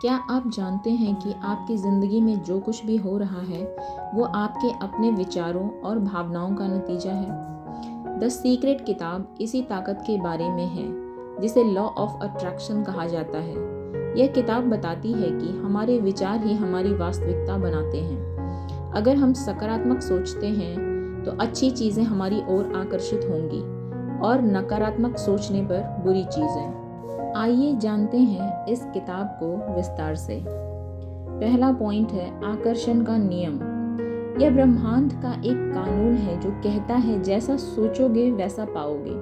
क्या आप जानते हैं कि आपकी ज़िंदगी में जो कुछ भी हो रहा है वो आपके अपने विचारों और भावनाओं का नतीजा है। द सीक्रेट किताब इसी ताकत के बारे में है जिसे लॉ ऑफ अट्रैक्शन कहा जाता है। यह किताब बताती है कि हमारे विचार ही हमारी वास्तविकता बनाते हैं। अगर हम सकारात्मक सोचते हैं तो अच्छी चीज़ें हमारी ओर आकर्षित होंगी और नकारात्मक सोचने पर बुरी चीज़ें। आइए जानते हैं इस किताब को विस्तार से। पहला पॉइंट है आकर्षण का नियम। यह ब्रह्मांड का एक कानून है जो कहता है जैसा सोचोगे वैसा पाओगे।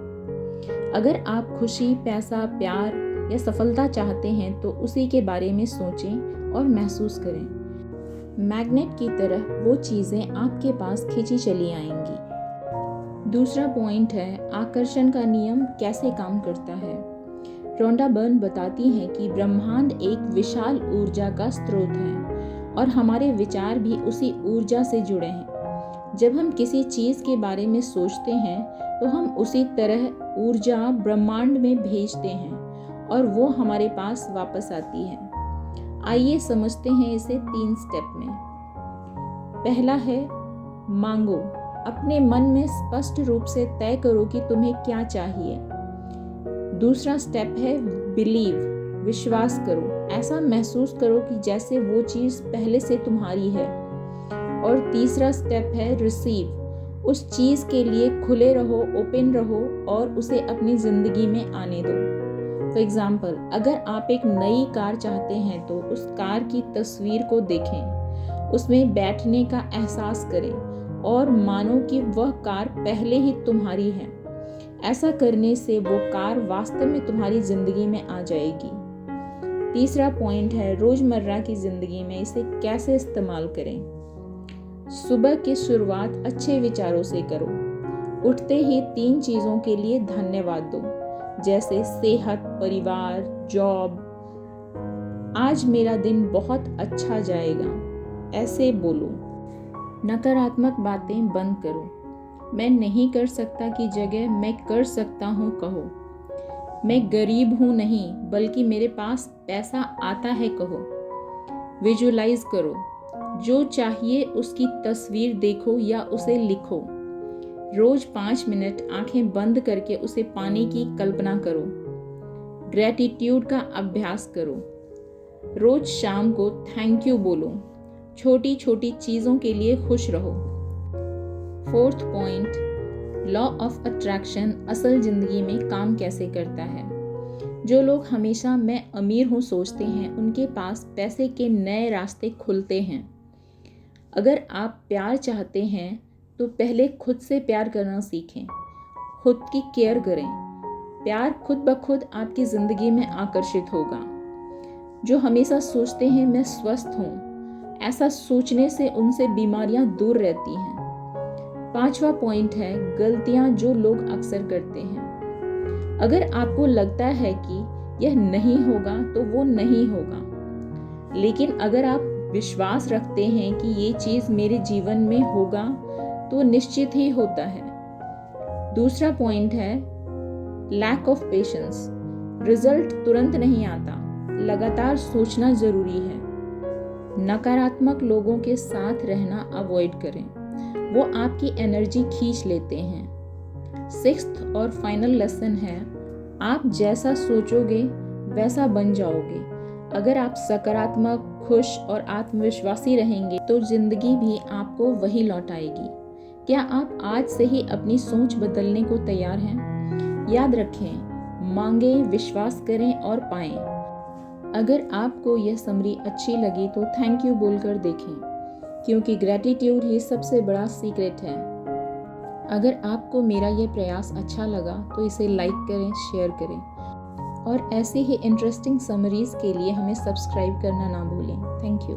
अगर आप खुशी, पैसा, प्यार या सफलता चाहते हैं तो उसी के बारे में सोचें और महसूस करें। मैग्नेट की तरह वो चीज़ें आपके पास खींची चली आएंगी। दूसरा पॉइंट है आकर्षण का नियम कैसे काम करता है। रोंडा बर्न बताती हैं कि ब्रह्मांड एक विशाल ऊर्जा का स्रोत है और हमारे विचार भी उसी ऊर्जा से जुड़े हैं। जब हम किसी चीज़ के बारे में सोचते हैं तो हम उसी तरह ऊर्जा ब्रह्मांड में भेजते हैं और वो हमारे पास वापस आती है। आइए समझते हैं इसे 3 स्टेप में। पहला है मांगो। अपने मन में स्पष्ट रूप से तय करो कि तुम्हें क्या चाहिए। दूसरा स्टेप है बिलीव, विश्वास करो। ऐसा महसूस करो कि जैसे वो चीज़ पहले से तुम्हारी है। और तीसरा स्टेप है रिसीव। उस चीज़ के लिए खुले रहो, ओपन रहो और उसे अपनी ज़िंदगी में आने दो। फॉर एग्जाम्पल, अगर आप एक नई कार चाहते हैं तो उस कार की तस्वीर को देखें, उसमें बैठने का एहसास करें और मानो कि वह कार पहले ही तुम्हारी है। ऐसा करने से वो कार वास्तव में तुम्हारी जिंदगी में आ जाएगी। तीसरा पॉइंट है रोजमर्रा की जिंदगी में इसे कैसे इस्तेमाल करें। सुबह की शुरुआत अच्छे विचारों से करो। उठते ही 3 चीजों के लिए धन्यवाद दो, जैसे सेहत, परिवार, जॉब। आज मेरा दिन बहुत अच्छा जाएगा, ऐसे बोलो। नकारात्मक बातें बंद करो। मैं नहीं कर सकता की जगह मैं कर सकता हूँ कहो। मैं गरीब हूँ नहीं बल्कि मेरे पास पैसा आता है कहो। विजुअलाइज करो। जो चाहिए उसकी तस्वीर देखो या उसे लिखो। रोज 5 मिनट आंखें बंद करके उसे पाने की कल्पना करो। ग्रेटिट्यूड का अभ्यास करो। रोज शाम को थैंक यू बोलो। छोटी छोटी चीज़ों के लिए खुश रहो। 4th point, law of attraction असल जिंदगी में काम कैसे करता है। जो लोग हमेशा मैं अमीर हूँ सोचते हैं, उनके पास पैसे के नए रास्ते खुलते हैं। अगर आप प्यार चाहते हैं तो पहले खुद से प्यार करना सीखें। खुद की केयर करें। प्यार खुद ब खुद आपकी ज़िंदगी में आकर्षित होगा। जो हमेशा सोचते हैं मैं स्वस्थ हूँ, ऐसा सोचने से उनसे बीमारियाँ दूर रहती हैं। 5वां पॉइंट है गलतियां जो लोग अक्सर करते हैं। अगर आपको लगता है कि यह नहीं होगा तो वो नहीं होगा, लेकिन अगर आप विश्वास रखते हैं कि ये चीज़ मेरे जीवन में होगा तो निश्चित ही होता है। दूसरा पॉइंट है लैक ऑफ पेशेंस। रिजल्ट तुरंत नहीं आता, लगातार सोचना जरूरी है। नकारात्मक लोगों के साथ रहना अवॉइड करें, वो आपकी एनर्जी खींच लेते हैं। 6th और फाइनल लेसन है आप जैसा सोचोगे वैसा बन जाओगे। अगर आप सकारात्मक, खुश और आत्मविश्वासी रहेंगे तो जिंदगी भी आपको वही लौटाएगी। क्या आप आज से ही अपनी सोच बदलने को तैयार हैं? याद रखें, मांगें, विश्वास करें और पाएं। अगर आपको यह समरी अच्छी लगी तो थैंक यू बोलकर देखें, क्योंकि ग्रेटिट्यूड ही सबसे बड़ा सीक्रेट है। अगर आपको मेरा ये प्रयास अच्छा लगा तो इसे लाइक करें, शेयर करें और ऐसे ही इंटरेस्टिंग समरीज के लिए हमें सब्सक्राइब करना ना भूलें। Thank you.